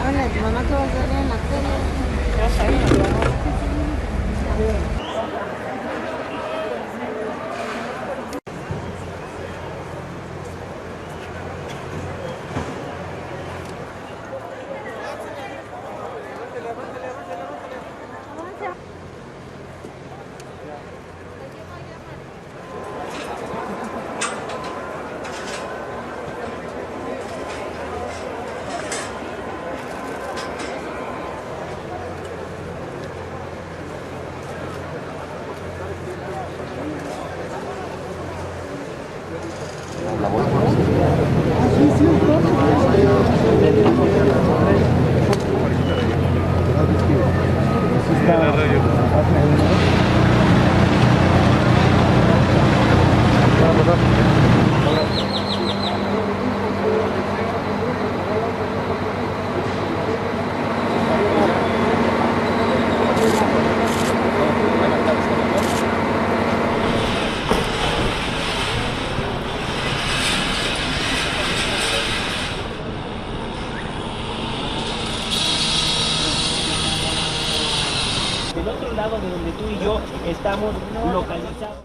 Hola, tu mamá que va a ver en la tele. Ya sabes. La voz. Del otro lado de donde tú y yo estamos localizados.